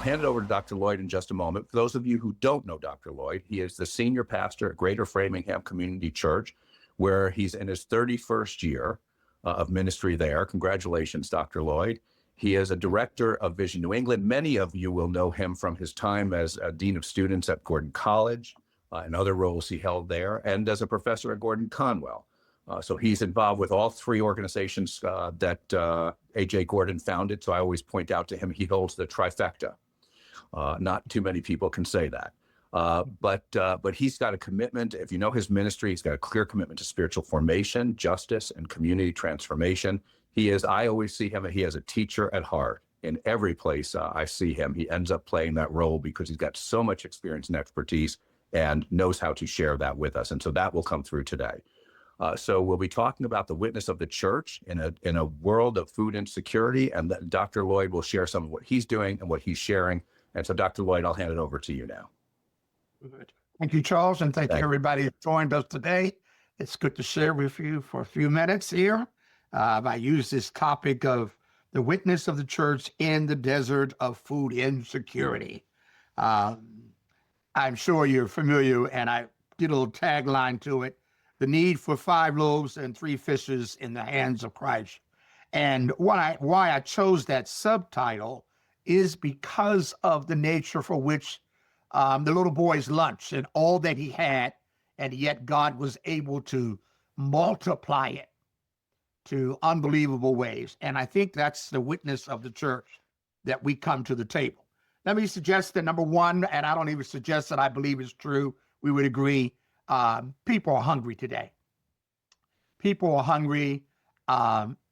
hand it over to Dr. Lloyd in just a moment. For those of you who don't know Dr. Lloyd, he is the senior pastor at Greater Framingham Community Church, where he's in his 31st year of ministry there. Congratulations, Dr. Lloyd. He is a director of Vision New England. Many of you will know him from his time as a dean of students at Gordon College and other roles he held there, and as a professor at Gordon Conwell. So he's involved with all three organizations that A.J. Gordon founded. So I always point out to him, he holds the trifecta. Not too many people can say that. But he's got a commitment. If you know his ministry, he's got a clear commitment to spiritual formation, justice, and community transformation. I always see him, he has a teacher at heart. In every place I see him, he ends up playing that role because he's got so much experience and expertise and knows how to share that with us. And so that will come through today. So we'll be talking about the witness of the church in a world of food insecurity, and Dr. Lloyd will share some of what he's doing and what he's sharing. And so, Dr. Lloyd, I'll hand it over to you now. Good. Thank you, Charles, and thank you everybody who joined us today. It's good to share with you for a few minutes here. I use this topic of the witness of the church in the desert of food insecurity. I'm sure you're familiar, and I did a little tagline to it: the need for 5 loaves and 3 fishes in the hands of Christ. And why I chose that subtitle is because of the nature for which the little boy's lunch and all that he had, and yet God was able to multiply it to unbelievable ways. And I think that's the witness of the church, that we come to the table. Let me suggest that number one, and I don't even suggest that I believe is true, we would agree, people are hungry today. People are hungry.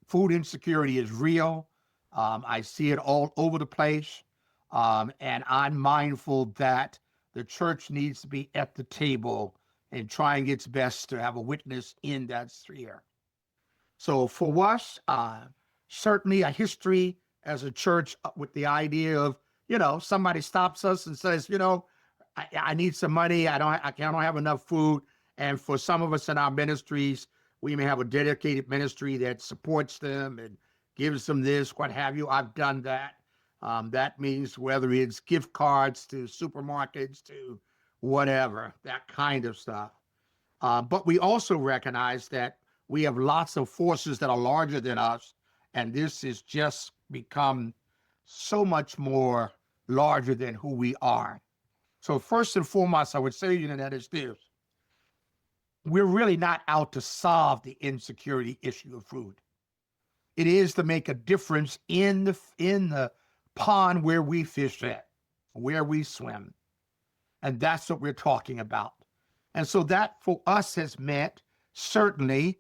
Food insecurity is real. I see it all over the place. And I'm mindful that the church needs to be at the table and trying its best to have a witness in that sphere. So for us, certainly a history as a church with the idea of, somebody stops us and says, I need some money. I don't have enough food. And for some of us in our ministries, we may have a dedicated ministry that supports them and gives them this, what have you. I've done that. That means whether it's gift cards to supermarkets to whatever, that kind of stuff. But we also recognize that we have lots of forces that are larger than us, and this has just become so much more larger than who we are. So first and foremost, I would say that is this: we're really not out to solve the insecurity issue of food. It is to make a difference in the pond where we fish at, where we swim. And that's what we're talking about. And so that for us has meant certainly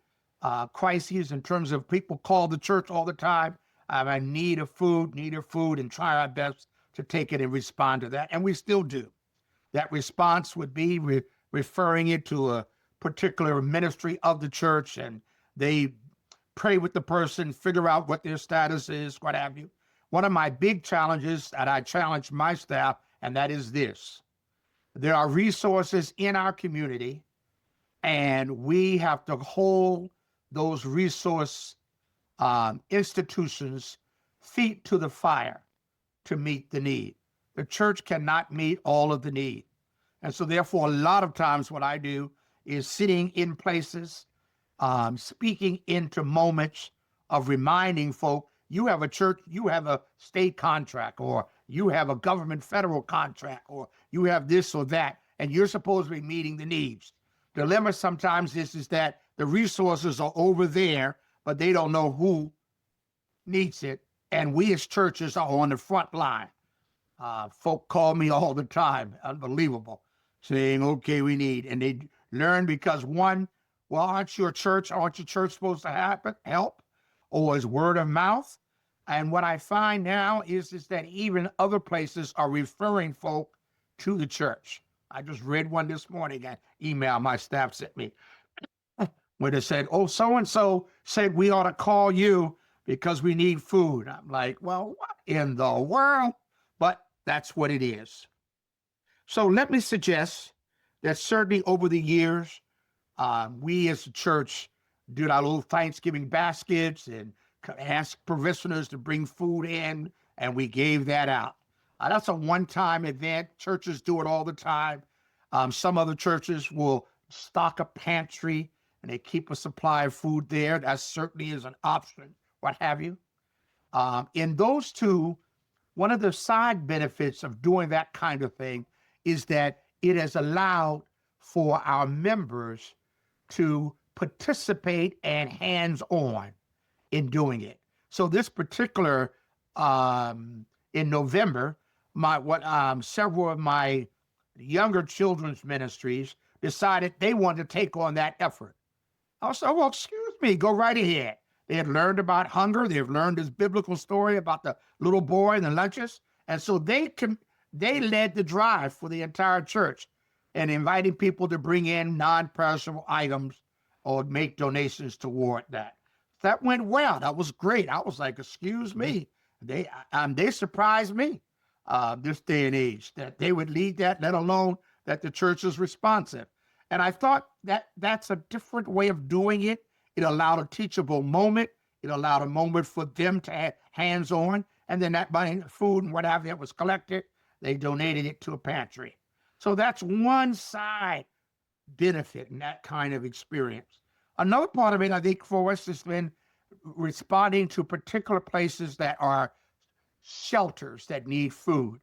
crises in terms of people call the church all the time. I need a food, and try our best to take it and respond to that. And we still do. That response would be referring it to a particular ministry of the church, and they pray with the person, figure out what their status is, what have you. One of my big challenges that I challenge my staff, and that is this: there are resources in our community, and we have to hold those resource institutions' feet to the fire to meet the need. The church cannot meet all of the need. And so therefore, a lot of times what I do is sitting in places, speaking into moments of reminding folk, you have a church, you have a state contract, or you have a government federal contract, or you have this or that, and you're supposed to be meeting the needs. The dilemma sometimes is that the resources are over there, but they don't know who needs it. And we as churches are on the front line. Folk call me all the time, unbelievable, saying, okay, we need. And they learn because one, well, aren't your church supposed to help? Or is word of mouth? And what I find now is that even other places are referring folk to the church. I just read one this morning, an email my staff sent me, where they said, oh, so-and-so said we ought to call you because we need food. I'm like, well, what in the world? But that's what it is. So let me suggest that certainly over the years, we as a church did our little Thanksgiving baskets and asked parishioners to bring food in, and we gave that out. That's a one-time event. Churches do it all the time. Some other churches will stock a pantry and they keep a supply of food there. That certainly is an option, what have you. In those two, one of the side benefits of doing that kind of thing is that it has allowed for our members to participate and hands-on in doing it. So this particular in November, several of my younger children's ministries decided they wanted to take on that effort. I said, well, excuse me, go right ahead. They had learned about hunger. They've learned this biblical story about the little boy and the lunches. And so they led the drive for the entire church and inviting people to bring in non-perishable items or make donations toward that. That went well. That was great. I was like, excuse me. They surprised me this day and age that they would lead that, let alone that the church is responsive. And I thought that that's a different way of doing it. It allowed a teachable moment. It allowed a moment for them to have hands-on. And then that money, food and whatever that was collected, they donated it to a pantry. So that's one side benefit in that kind of experience. Another part of it, I think, for us has been responding to particular places that are shelters that need food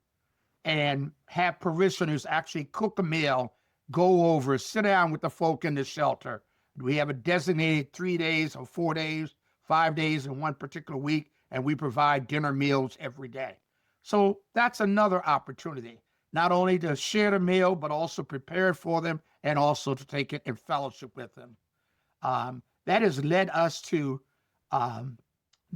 and have parishioners actually cook a meal, go over, sit down with the folk in the shelter. We have a designated 3 days or 4 days, 5 days in one particular week, and we provide dinner meals every day. So that's another opportunity, not only to share the meal, but also prepare it for them and also to take it in fellowship with them. That has led us to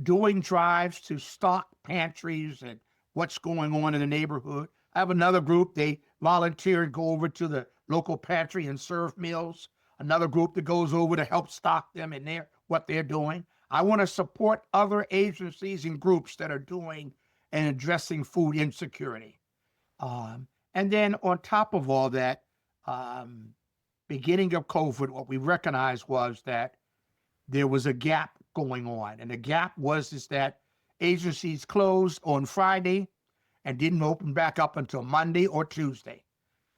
doing drives to stock pantries and what's going on in the neighborhood. I have another group, they volunteer and go over to the local pantry and serve meals. Another group that goes over to help stock them in what they're doing. I want to support other agencies and groups that are doing and addressing food insecurity. And then on top of all that, beginning of COVID, what we recognized was that there was a gap going on. And the gap was that agencies closed on Friday and didn't open back up until Monday or Tuesday.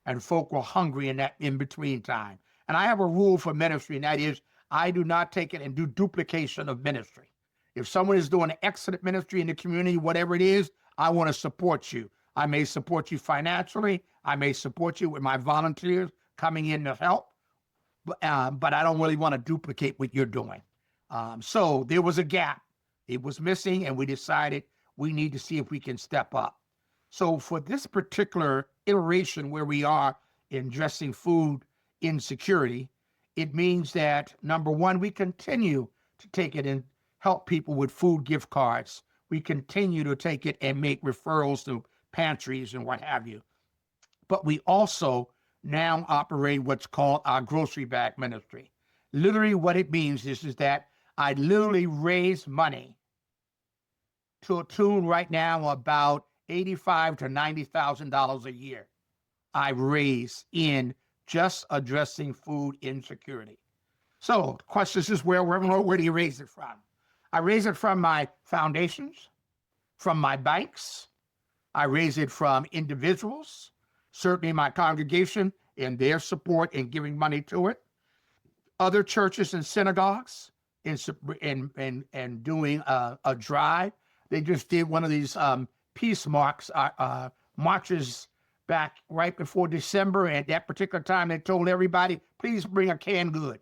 And folk were hungry in that in-between time. And I have a rule for ministry, and that is I do not take it and do duplication of ministry. If someone is doing an excellent ministry in the community, whatever it is, I want to support you. I may support you financially. I may support you with my volunteers coming in to help. But I don't really want to duplicate what you're doing. So there was a gap. It was missing, and we decided we need to see if we can step up. So for this particular iteration where we are in addressing food insecurity, it means that, number one, we continue to take it and help people with food gift cards. We continue to take it and make referrals to pantries and what have you. But we also now operate what's called our grocery bag ministry. Literally what it means is that I literally raise money to a tune right now about $85,000 to $90,000 a year. I raise in just addressing food insecurity. So the question is where do you raise it from? I raise it from my foundations, from my banks. I raise it from individuals, certainly my congregation and their support in giving money to it. Other churches and synagogues in doing a drive. They just did one of these peace marches back right before December. And at that particular time, they told everybody, please bring a canned good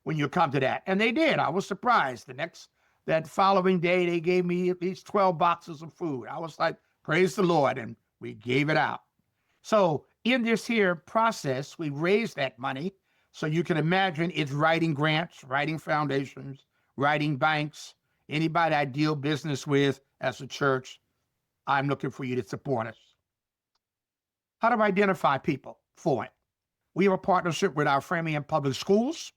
when you come to that. And they did. I was surprised. That following day, they gave me at least 12 boxes of food. I was like, praise the Lord. And we gave it out. So in this here process, we raised that money. So you can imagine it's writing grants, writing foundations, writing banks, anybody I deal business with as a church. I'm looking for you to support us. How do I identify people for it? We have a partnership with our Framingham Public Schools.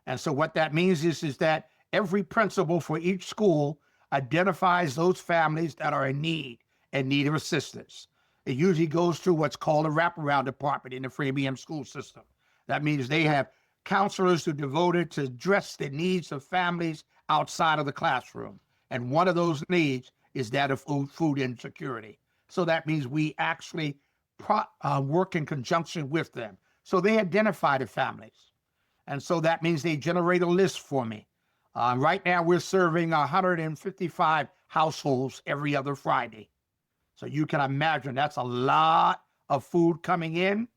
And so what that means is that every principal for each school identifies those families that are in need and need of assistance. It usually goes through what's called a wraparound department in the Framingham school system. That means they have counselors who are devoted to address the needs of families outside of the classroom. And one of those needs is that of food insecurity. So that means we actually work in conjunction with them. So they identify the families. And so that means they generate a list for me. Right now, we're serving 155 households every other Friday. So you can imagine that's a lot of food coming in.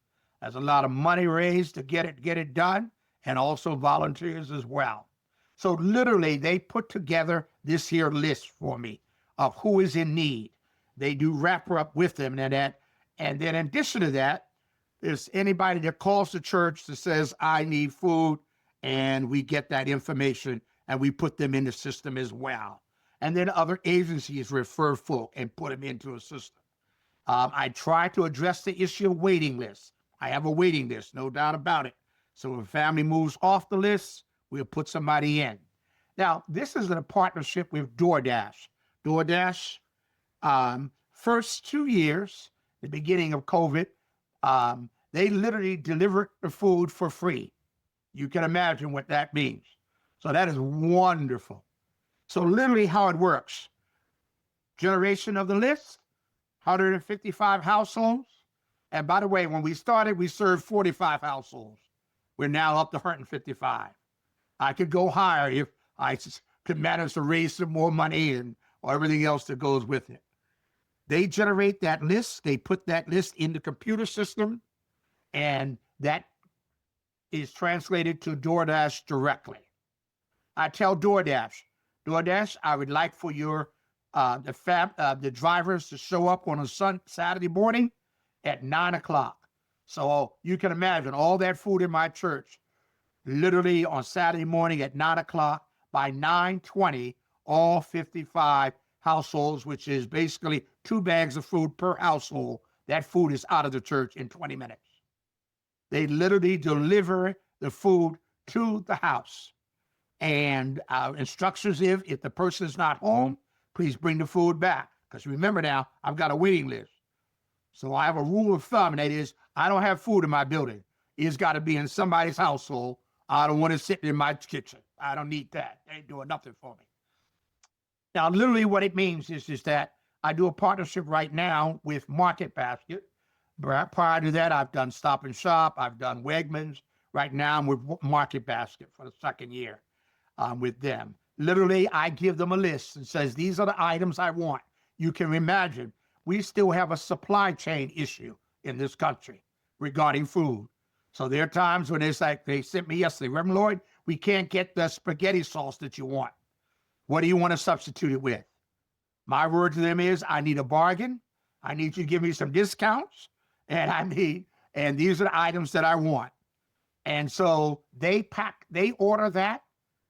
There's a lot of money raised to get it done, and also volunteers as well. So literally, they put together this here list for me of who is in need. They do wrapper up with them and that. And then in addition to that, there's anybody that calls the church that says, I need food, and we get that information and we put them in the system as well. And then other agencies refer folk and put them into a system. I try to address the issue of waiting lists. I have a waiting list, no doubt about it. So if a family moves off the list, we'll put somebody in. Now, this is in a partnership with DoorDash. DoorDash, first 2 years, the beginning of COVID, they literally delivered the food for free. You can imagine what that means. So that is wonderful. So literally how it works, generation of the list, 155 households. And by the way, when we started, we served 45 households. We're now up to 155. I could go higher if I could manage to raise some more money and or everything else that goes with it. They generate that list. They put that list in the computer system, and that is translated to DoorDash directly. I tell DoorDash, I would like for your the drivers to show up on a Saturday morning at 9 o'clock. So you can imagine all that food in my church, literally on Saturday morning at 9 o'clock. By 9:20, all 55 households, which is basically 2 bags of food per household, that food is out of the church in 20 minutes. They literally deliver the food to the house. And instructions if the person is not home, please bring the food back. Because remember now, I've got a waiting list. So I have a rule of thumb, and that is I don't have food in my building. It's got to be in somebody's household. I don't want it sitting in my kitchen. I don't need that. They ain't doing nothing for me. Now, literally what it means is that I do a partnership right now with Market Basket. Prior to that, I've done Stop and Shop. I've done Wegmans. Right now, I'm with Market Basket for the second year with them. Literally, I give them a list and says, these are the items I want. You can imagine, we still have a supply chain issue in this country regarding food. So there are times when it's like, they sent me yesterday, Reverend Lloyd, we can't get the spaghetti sauce that you want. What do you want to substitute it with? My word to them is, I need a bargain. I need you to give me some discounts. And these are the items that I want. And so they order that,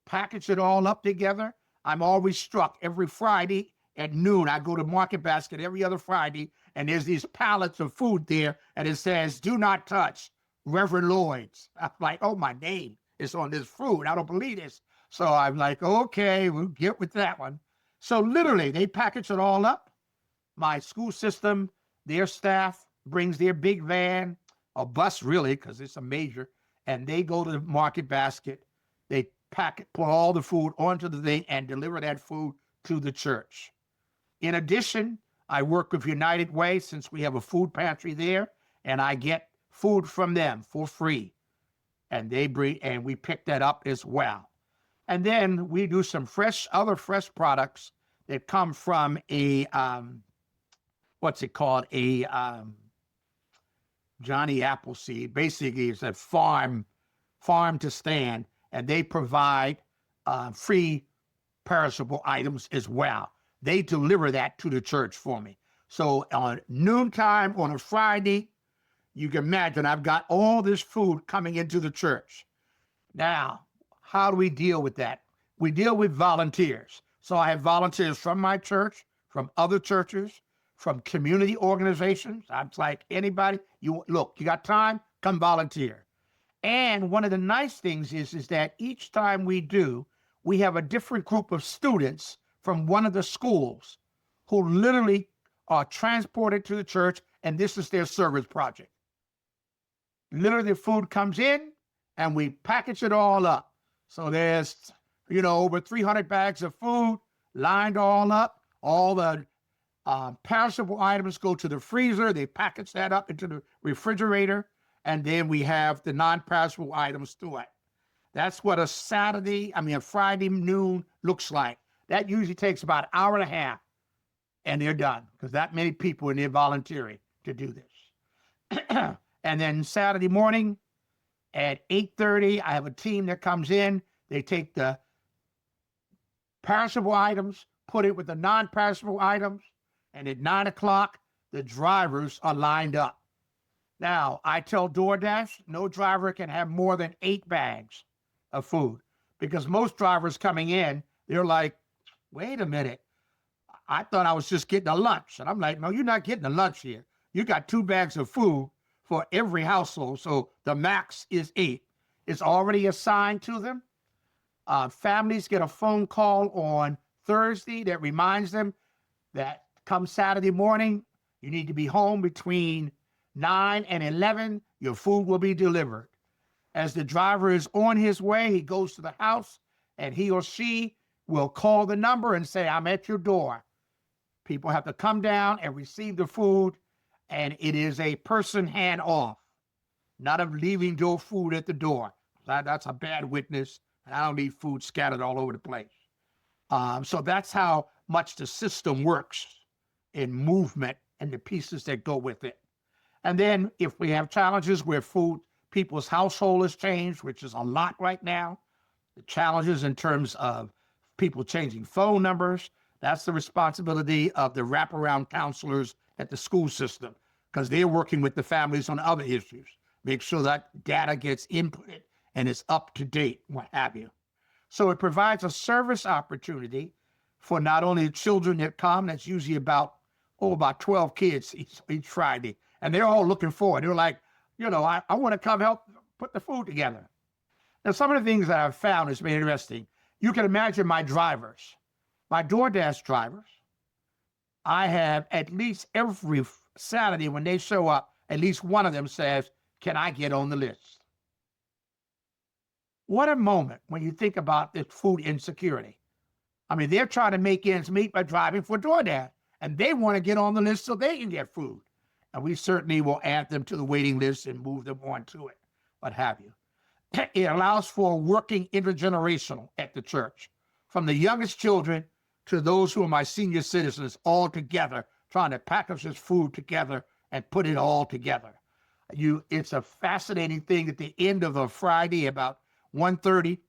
package it all up together. I'm always struck every Friday at noon. I go to Market Basket every other Friday, and there's these pallets of food there, and it says, do not touch Reverend Lloyd's. I'm like, oh, my name is on this food. I don't believe this. So I'm like, okay, we'll get with that one. So literally, they package it all up. My school system, their staff brings their big van, a bus really, because it's a major, and they go to the Market Basket. They pack it, put all the food onto the thing, and deliver that food to the church. In addition, I work with United Way since we have a food pantry there, and I get food from them for free. And we pick that up as well. And then we do some other fresh products that come from a, Johnny Appleseed. Basically, it's a farm to stand, and they provide free perishable items as well. They deliver that to the church for me. So on noontime on a Friday, you can imagine I've got all this food coming into the church. Now, how do we deal with that? We deal with volunteers. So I have volunteers from my church, from other churches, from community organizations. I'm like, anybody, you got time? Come volunteer. And one of the nice things is that each time we have a different group of students from one of the schools who literally are transported to the church, and this is their service project. Literally, the food comes in, and we package it all up. So there's, over 300 bags of food lined all up. All the Perishable items go to the freezer. They package that up into the refrigerator. And then we have the non-perishable items to it. That's what a Friday noon looks like. That usually takes about an hour and a half, and they're done because that many people in there volunteering to do this. And then Saturday morning at 8:30, I have a team that comes in. They take the perishable items, put it with the non-perishable items, and at 9 o'clock, the drivers are lined up. Now, I tell DoorDash, no driver can have more than 8 bags of food because most drivers coming in, they're like, wait a minute, I thought I was just getting a lunch. And I'm like, no, you're not getting a lunch here. You got 2 bags of food for every household. So the max is 8. It's already assigned to them. Families get a phone call on Thursday that reminds them that come Saturday morning, you need to be home between 9 and 11. Your food will be delivered. As the driver is on his way, he goes to the house and he or she will call the number and say, I'm at your door. People have to come down and receive the food, and it is a person hand off, not of leaving your food at the door. That's a bad witness, and I don't need food scattered all over the place. So that's how much the system works in movement and the pieces that go with it. And then if we have challenges where people's household has changed, which is a lot right now, the challenges in terms of people changing phone numbers, that's the responsibility of the wraparound counselors at the school system because they're working with the families on other issues. Make sure that data gets inputted and is up to date, what have you. So it provides a service opportunity for not only the children that come, that's usually about 12 kids each Friday. And they're all looking forward. They're like, I want to come help put the food together. Now, some of the things that I've found has been interesting. You can imagine my drivers, my DoorDash drivers. I have at least every Saturday when they show up, at least one of them says, can I get on the list? What a moment when you think about this food insecurity. I mean, they're trying to make ends meet by driving for DoorDash, and they want to get on the list so they can get food. And we certainly will add them to the waiting list and move them on to it, what have you. It allows for working intergenerational at the church, from the youngest children to those who are my senior citizens, all together, trying to package this food together and put it all together. It's a fascinating thing. At the end of a Friday, about 1:30,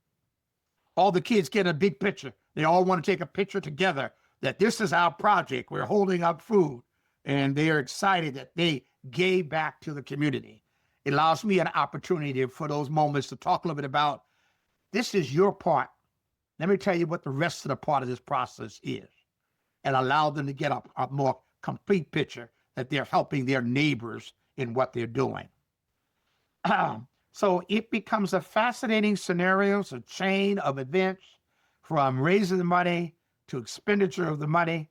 all the kids get a big picture. They all want to take a picture together that this is our project. We're holding up food. And they are excited that they gave back to the community. It allows me an opportunity for those moments to talk a little bit about, this is your part. Let me tell you what the rest of the part of this process is, and allow them to get a more complete picture that they're helping their neighbors in what they're doing. So it becomes a fascinating scenario, a chain of events from raising the money to expenditure of the money.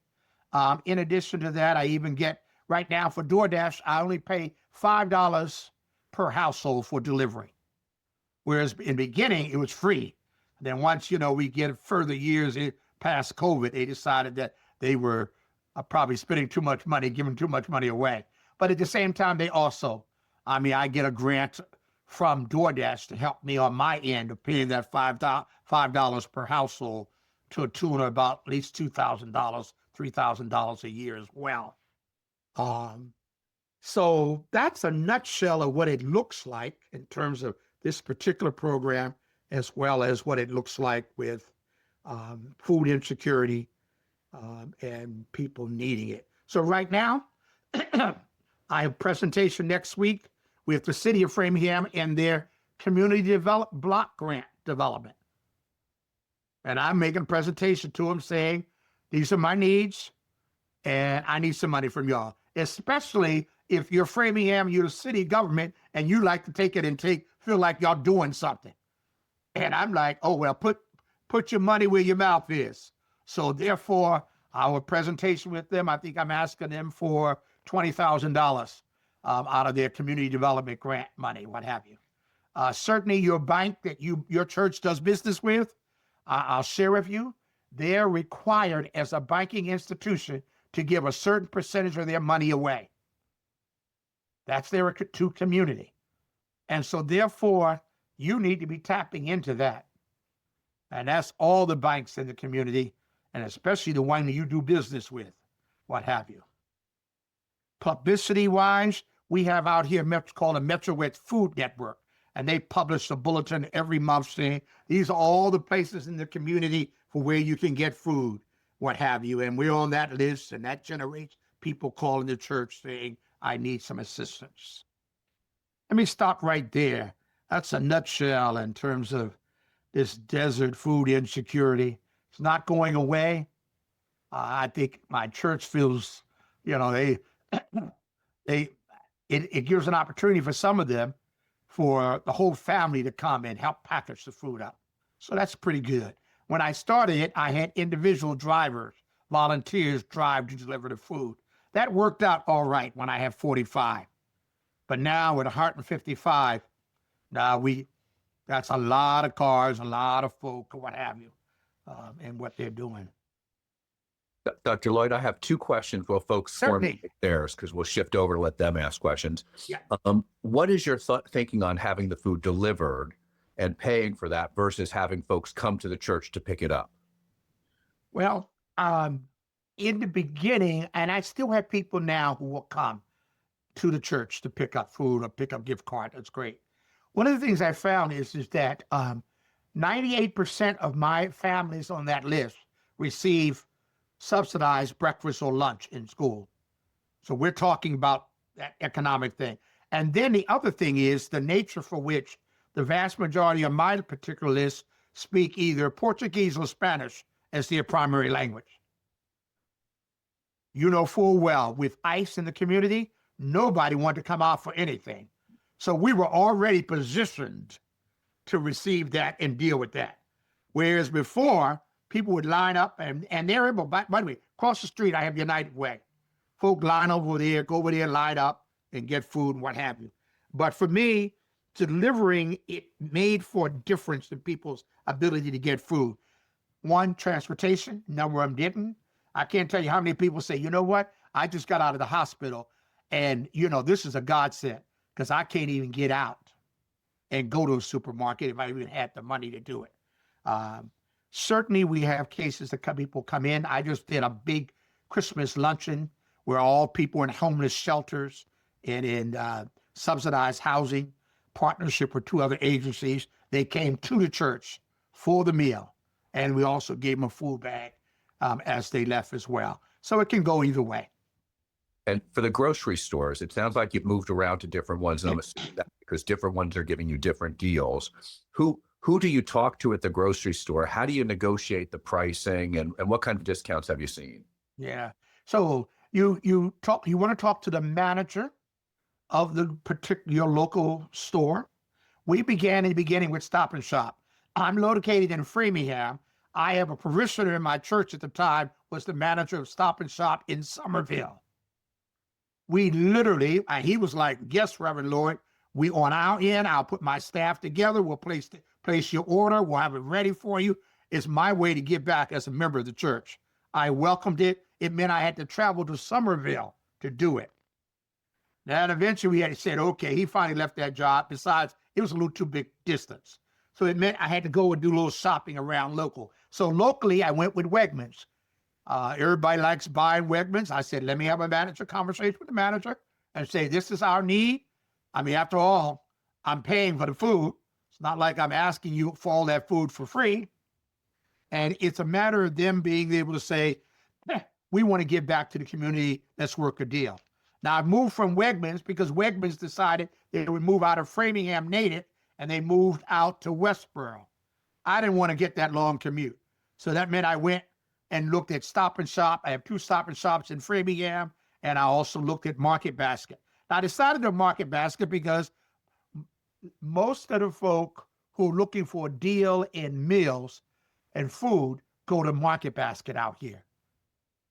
In addition to that, I even get, right now for DoorDash, I only pay $5 per household for delivery. Whereas in the beginning, it was free. Then once, we get further years past COVID, they decided that they were probably spending too much money, giving too much money away. But at the same time, they also, I get a grant from DoorDash to help me on my end of paying that $5 per household to a tune of about at least $2,000, $3,000 a year as well. So that's a nutshell of what it looks like in terms of this particular program, as well as what it looks like with food insecurity and people needing it. So right now, I have a presentation next week with the city of Framingham and their community block grant development. And I'm making a presentation to them saying, these are my needs, and I need some money from y'all, especially if you're Framingham, you're the city government, and you like to take it and feel like y'all doing something. And I'm like, oh, well, put your money where your mouth is. So therefore, our presentation with them, I think I'm asking them for $20,000 out of their community development grant money, what have you. Certainly your bank that your church does business with, I'll share with you, they're required as a banking institution to give a certain percentage of their money away. That's their to community. And so therefore, you need to be tapping into that. And that's all the banks in the community, and especially the one that you do business with, what have you. Publicity-wise, we have out here called a Metro West Food Network, and they publish a bulletin every month saying these are all the places in the community for where you can get food, what have you. And we're on that list, and that generates people calling the church saying, I need some assistance. Let me stop right there. That's a nutshell in terms of this desert food insecurity. It's not going away. I think my church feels, it gives an opportunity for some of them for the whole family to come and help package the food up. So that's pretty good. When I started it, I had individual drivers, volunteers drive to deliver the food. That worked out all right when I had 45. But now with 155, that's a lot of cars, a lot of folk, or what have you, and what they're doing. Dr. Lloyd, I have two questions while folks formulate theirs, because we'll shift over to let them ask questions. Yeah. What is your thinking on having the food delivered and paying for that versus having folks come to the church to pick it up? Well, in the beginning, and I still have people now who will come to the church to pick up food or pick up gift card. That's great. One of the things I found is that 98% of my families on that list receive subsidized breakfast or lunch in school. So we're talking about that economic thing. And then the other thing is the nature for which the vast majority of my particular list speak either Portuguese or Spanish as their primary language. You know full well, with ICE in the community, nobody wanted to come out for anything. So we were already positioned to receive that and deal with that. Whereas before, people would line up and they're able, by the way, across the street, I have United Way. Folk line over there, go over there, line up and get food and what have you. But for me, delivering it made for a difference in people's ability to get food. One, transportation, number of them didn't. I can't tell you how many people say, you know what? I just got out of the hospital and, this is a godsend because I can't even get out and go to a supermarket if I even had the money to do it. Certainly, we have cases that people come in. I just did a big Christmas luncheon where all people in homeless shelters and in subsidized housing, partnership with 2 other agencies, they came to the church for the meal. And we also gave them a food bag as they left as well. So it can go either way. And for the grocery stores, it sounds like you've moved around to different ones, and I'm assuming that because different ones are giving you different deals. Who do you talk to at the grocery store? How do you negotiate the pricing, and what kind of discounts have you seen? Yeah. So you want to talk to the manager of the your local store. We began in the beginning with Stop and Shop. I'm located in Framingham. I have a parishioner in my church at the time was the manager of Stop and Shop in Somerville. We literally, he was like, yes, Reverend Lloyd, we on our end, I'll put my staff together. We'll place your order. We'll have it ready for you. It's my way to give back as a member of the church. I welcomed it. It meant I had to travel to Somerville to do it. Then eventually we had said, okay, he finally left that job. Besides, it was a little too big distance. So it meant I had to go and do a little shopping around local. So locally, I went with Wegmans. Everybody likes buying Wegmans. I said, let me have a conversation with the manager and say, this is our need. I mean, after all, I'm paying for the food. It's not like I'm asking you for all that food for free. And it's a matter of them being able to say, we want to give back to the community. Let's work a deal. Now, I've moved from Wegmans because Wegmans decided they would move out of Framingham Native and they moved out to Westboro. I didn't want to get that long commute. So that meant I went and looked at Stop and Shop. I have 2 Stop and Shops in Framingham, and I also looked at Market Basket. Now, I decided to Market Basket because most of the folk who are looking for a deal in meals and food go to Market Basket out here.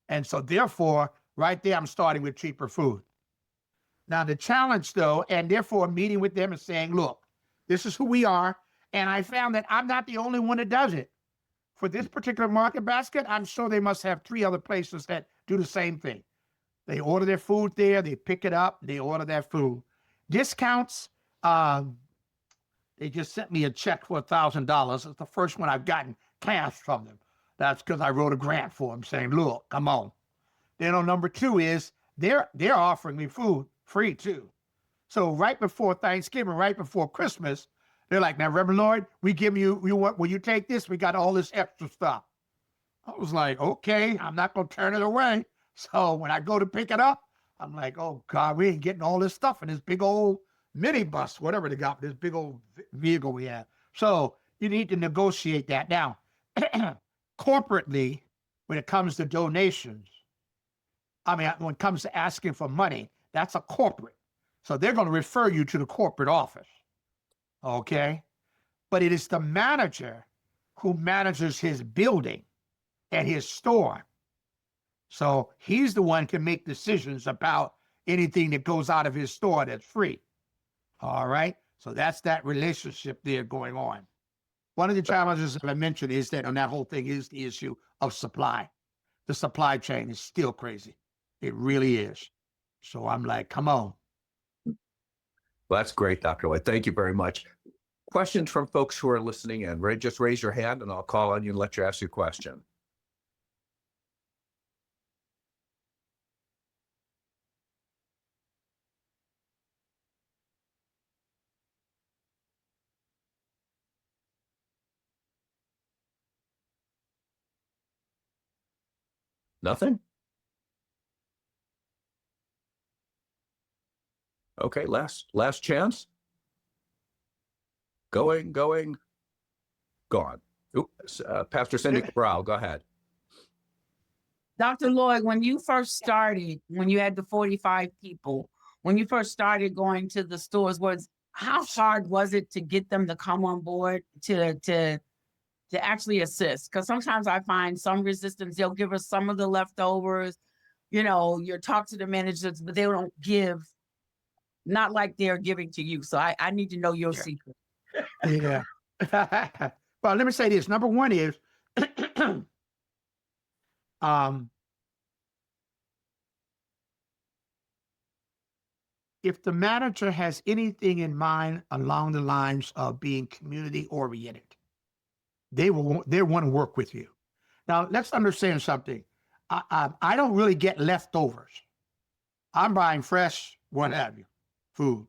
And so therefore, right there, I'm starting with cheaper food. Now, the challenge, though, and therefore meeting with them and saying, look, this is who we are. And I found that I'm not the only one that does it. For this particular Market Basket, I'm sure they must have 3 other places that do the same thing. They order their food there, they pick it up, they order their food. Discounts, they just sent me a check for $1,000. It's the first one I've gotten cash from them. That's because I wrote a grant for them saying, look, come on. Then on number two is they're offering me food free too. So right before Thanksgiving, right before Christmas, they're like, now, Reverend Lloyd, we give you what, will you take this? We got all this extra stuff. I was like, okay, I'm not going to turn it away. So when I go to pick it up, I'm like, oh God, we ain't getting all this stuff in this big old minibus, whatever they got, this big old vehicle we have. So you need to negotiate that. Now, corporately, when it comes to donations, I mean, when it comes to asking for money, that's a corporate. So they're going to refer you to the corporate office. Okay. But it is the manager who manages his building and his store. So he's the one can make decisions about anything that goes out of his store that's free. All right. So that's that relationship there going on. One of the challenges that I mentioned is that on that whole thing is the issue of supply. The supply chain is still crazy. It really is. So I'm like, come on. Well, that's great, Dr. Lloyd. Thank you very much. Questions from folks who are listening in. Just raise your hand and I'll call on you and let you ask your question. Nothing? Okay, last chance. Going, gone. Oops, Pastor Cindy Cabral, go ahead. Dr. Lloyd, when you first started, when you had the 45 people, when you first started going to the stores, how hard was it to get them to come on board to actually assist? Because sometimes I find some resistance. They'll give us some of the leftovers. You know, you talk to the managers, but they don't give, not like they're giving to you. So I need to know your secret. Yeah. Well, let me say this. Number one is, if the manager has anything in mind along the lines of being community oriented, they want to work with you. Now, let's understand something. I don't really get leftovers. I'm buying fresh, what have you, food.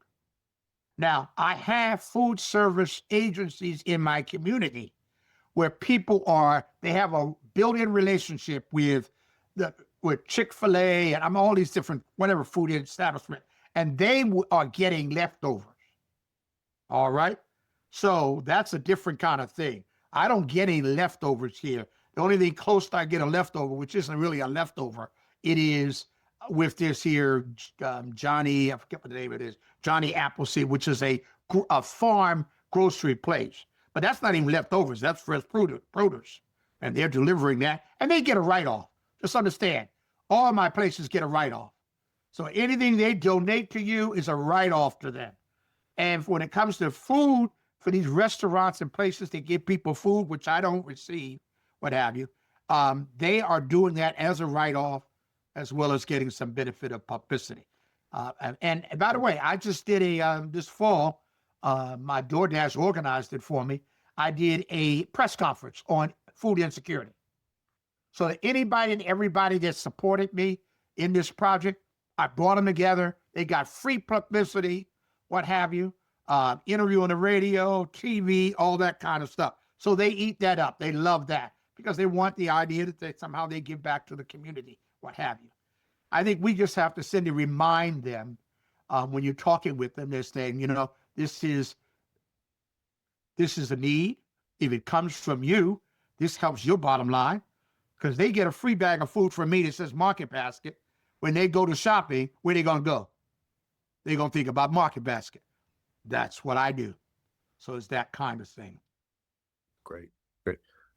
Now, I have food service agencies in my community where people they have a built-in relationship with Chick-fil-A and I'm all these different, whatever food establishment, and they are getting leftovers. All right. So that's a different kind of thing. I don't get any leftovers here. The only thing close to I get a leftover, which isn't really a leftover, it is with this here, Johnny, I forget what the name of it is, Johnny Appleseed, which is a farm grocery place. But that's not even leftovers. That's fresh produce. And they're delivering that. And they get a write-off. Just understand, all of my places get a write-off. So anything they donate to you is a write-off to them. And when it comes to food, for these restaurants and places that give people food, which I don't receive, what have you, they are doing that as a write-off, as well as getting some benefit of publicity. And by the way, I just did this fall, my DoorDash organized it for me. I did a press conference on food insecurity. So that anybody and everybody that supported me in this project, I brought them together. They got free publicity, what have you, interview on the radio, TV, all that kind of stuff. So they eat that up. They love that because they want the idea that somehow they give back to the community, what have you. I think we just have to simply remind them when you're talking with them, they're saying, you know, this is a need. If it comes from you, this helps your bottom line because they get a free bag of food from me that says Market Basket. When they go to shopping, where they going to go? They're going to think about Market Basket. That's what I do. So it's that kind of thing. Great.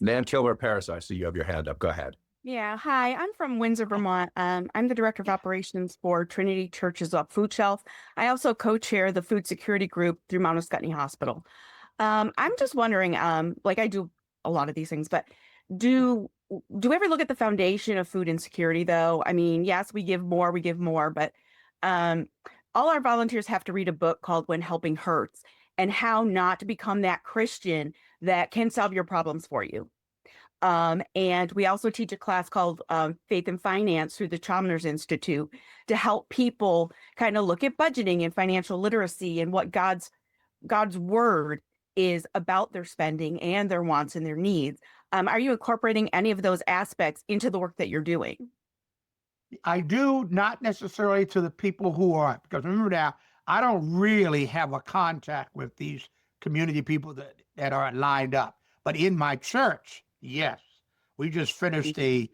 Nan Kilmer Paris, I see you have your hand up. Go ahead. Yeah, hi, I'm from Windsor, Vermont. I'm the director of operations for Trinity Church's Food Shelf. I also co-chair the food security group through Mount Scottney Hospital. I'm just wondering, like I do a lot of these things, but do do we ever look at the foundation of food insecurity though? I mean, yes, we give more, but all our volunteers have to read a book called When Helping Hurts and how not to become that Christian that can solve your problems for you. And we also teach a class called Faith and Finance through the Chalmers Institute to help people kind of look at budgeting and financial literacy and what God's word is about their spending and their wants and their needs. Are you incorporating any of those aspects into the work that you're doing? I do, not necessarily to the people who are, because remember now, I don't really have a contact with these community people that are lined up. But in my church, yes, we just finished a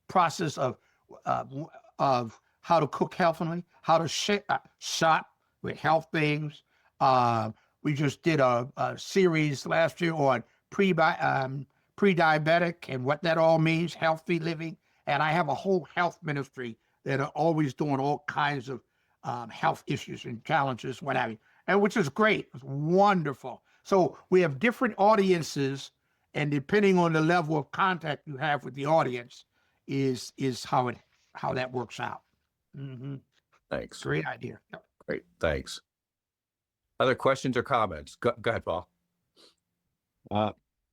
process of how to cook healthily, how to shop with health things. We just did a series last year on pre-diabetic and what that all means, healthy living. And I have a whole health ministry that are always doing all kinds of health issues and challenges, what have you, and which is great. It's wonderful. So we have different audiences, and depending on the level of contact you have with the audience, is how that works out. Mm-hmm. Thanks. Great idea. Yep. Great. Thanks. Other questions or comments? Go ahead, Paul.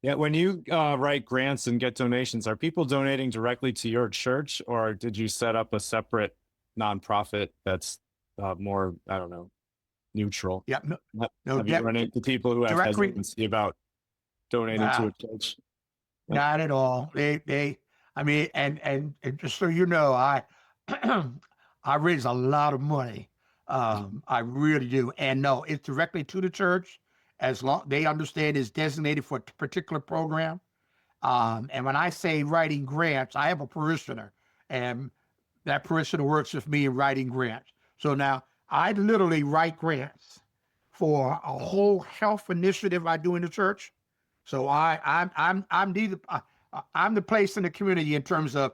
Yeah, when you write grants and get donations, are people donating directly to your church, or did you set up a separate nonprofit that's more, I don't know, neutral? Yeah. No, have you run into people who have hesitancy about donating to a church? Not at all. I mean, and just so you know, I raise a lot of money. I really do. And no, it's directly to the church, as long they understand it's designated for a particular program. And when I say writing grants, I have a parishioner, and that parishioner works with me in writing grants. So now I literally write grants for a whole health initiative I do in the church. So I'm the place in the community in terms of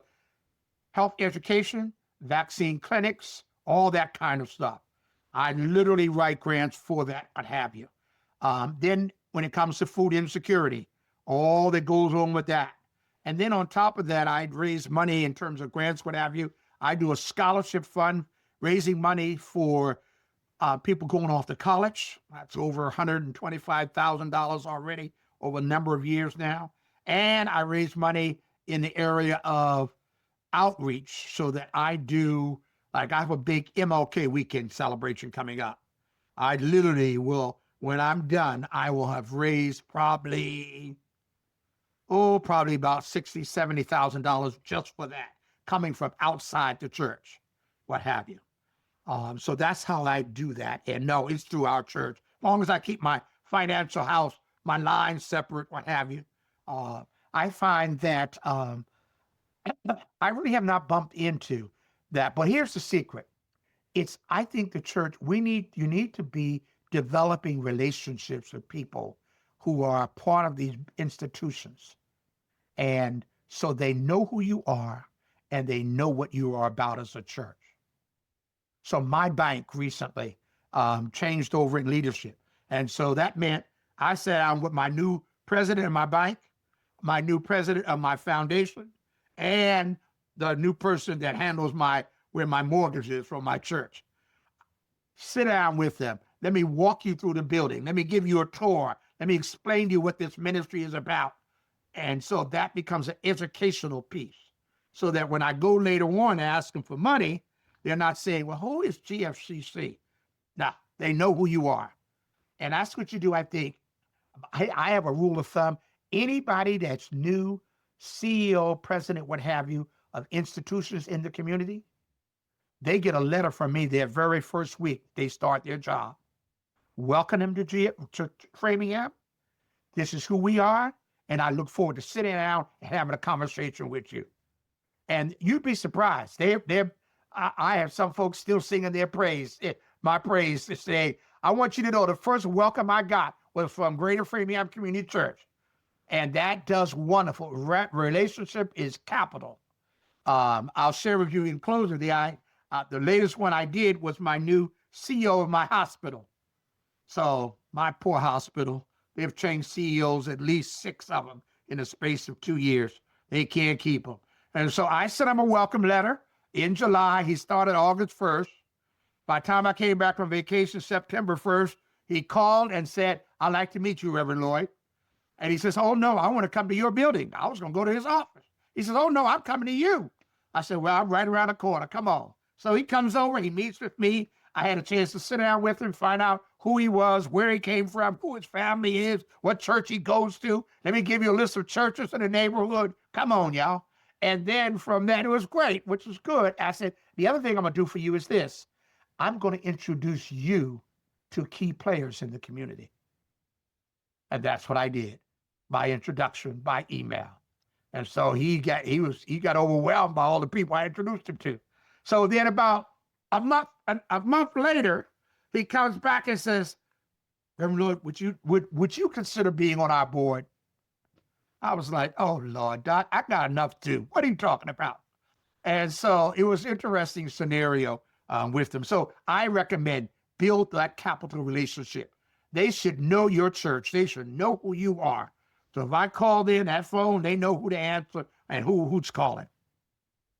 health education, vaccine clinics, all that kind of stuff. I literally write grants for that, what have you. Then when it comes to food insecurity, all that goes on with that. And then on top of that, I'd raise money in terms of grants, what have you. I do a scholarship fund, raising money for people going off to college. That's over $125,000 already over a number of years now. And I raise money in the area of outreach so that I do, like I have a big MLK weekend celebration coming up. I literally will, when I'm done, I will have raised probably about $60,000, $70,000 just for that, coming from outside the church, what have you. So that's how I do that. And no, it's through our church. As long as I keep my financial house, my lines separate, what have you. I find that I really have not bumped into that. But here's the secret. I think the church, you need to be developing relationships with people who are a part of these institutions. And so they know who you are and they know what you are about as a church. So my bank recently changed over in leadership. And so that meant I sat down with my new president of my bank, my new president of my foundation, and the new person that handles where my mortgage is from my church. Sit down with them. Let me walk you through the building. Let me give you a tour. Let me explain to you what this ministry is about. And so that becomes an educational piece, so that when I go later on and ask them for money, they're not saying, well, who is GFCC? No, they know who you are. And that's what you do, I think. I have a rule of thumb. Anybody that's new, CEO, president, what have you, of institutions in the community, they get a letter from me their very first week they start their job. Welcome them to Framingham. This is who we are. And I look forward to sitting down and having a conversation with you. And you'd be surprised. I have some folks still singing my praise to say, I want you to know the first welcome I got was from Greater Framingham Community Church. And that does wonderful. Relationship is capital. I'll share with you in closing, the latest one I did was my new CEO of my hospital. So my poor hospital, they've changed CEOs, at least 6 of them, in the space of 2 years. They can't keep him. And so I sent him a welcome letter in July. He started August 1st. By the time I came back from vacation, September 1st, he called and said, "I'd like to meet you, Reverend Lloyd." And he says, "Oh, no, I want to come to your building." I was going to go to his office. He says, "Oh, no, I'm coming to you." I said, "Well, I'm right around the corner. Come on." So he comes over, he meets with me. I had a chance to sit down with him, find out who he was, where he came from, who his family is, what church he goes to. Let me give you a list of churches in the neighborhood. Come on, y'all. And then from that, it was great, which was good. I said, "The other thing I'm going to do for you is this. I'm going to introduce you to key players in the community." And that's what I did, by introduction, by email. And so he got overwhelmed by all the people I introduced him to. So then about a month later, he comes back and says, "Reverend Lloyd, would you consider being on our board?" I was like, "Oh Lord, Doc, I got enough to do. What are you talking about?" And so it was an interesting scenario with them. So I recommend build that capital relationship. They should know your church. They should know who you are. So if I called in that phone, they know who to answer and who's calling.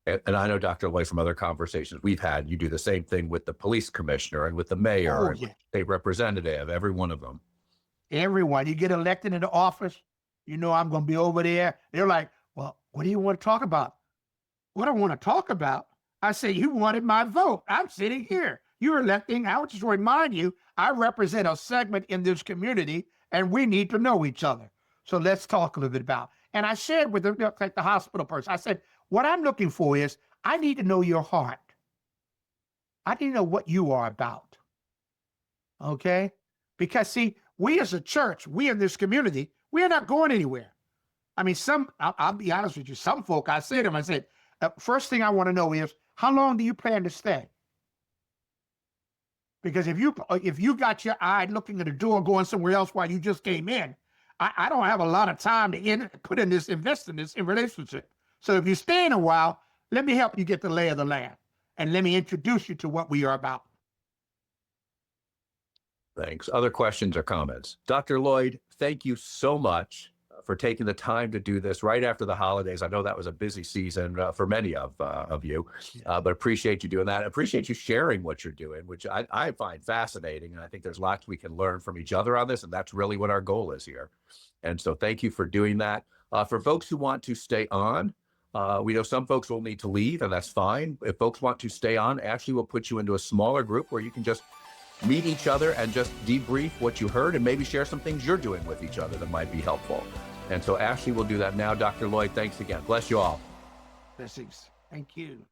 And I know, Dr. Lloyd, from other conversations we've had, you do the same thing with the police commissioner and with the mayor and Yeah. state representative, every one of them. Everyone, you get elected into office, you know I'm going to be over there. They're like, "Well, what do you want to talk about?" "What I want to talk about?" I say, "You wanted my vote. I'm sitting here. You're electing. I would just remind you, I represent a segment in this community, and we need to know each other. So let's talk a little bit about." And I shared with them, like the hospital person, I said, "What I'm looking for is I need to know your heart. I need to know what you are about." Okay? Because see, we as a church, we in this community, we are not going anywhere. I mean, I'll be honest with you, some folk, I said to them, I said, first thing I want to know is, how long do you plan to stay? Because if you got your eye looking at the door going somewhere else while you just came in, I don't have a lot of time to invest in this relationship. So if you stay in a while, let me help you get the lay of the land. And let me introduce you to what we are about. Thanks. Other questions or comments? Dr. Lloyd, thank you so much for taking the time to do this right after the holidays. I know that was a busy season for many of you, but appreciate you doing that. Appreciate you sharing what you're doing, which I find fascinating. And I think there's lots we can learn from each other on this. And that's really what our goal is here. And so thank you for doing that. For folks who want to stay on, we know some folks will need to leave, and that's fine. If folks want to stay on, Ashley will put you into a smaller group where you can just meet each other and just debrief what you heard and maybe share some things you're doing with each other that might be helpful. And so Ashley will do that now. Dr. Lloyd, thanks again. Bless you all. Blessings. Thank you.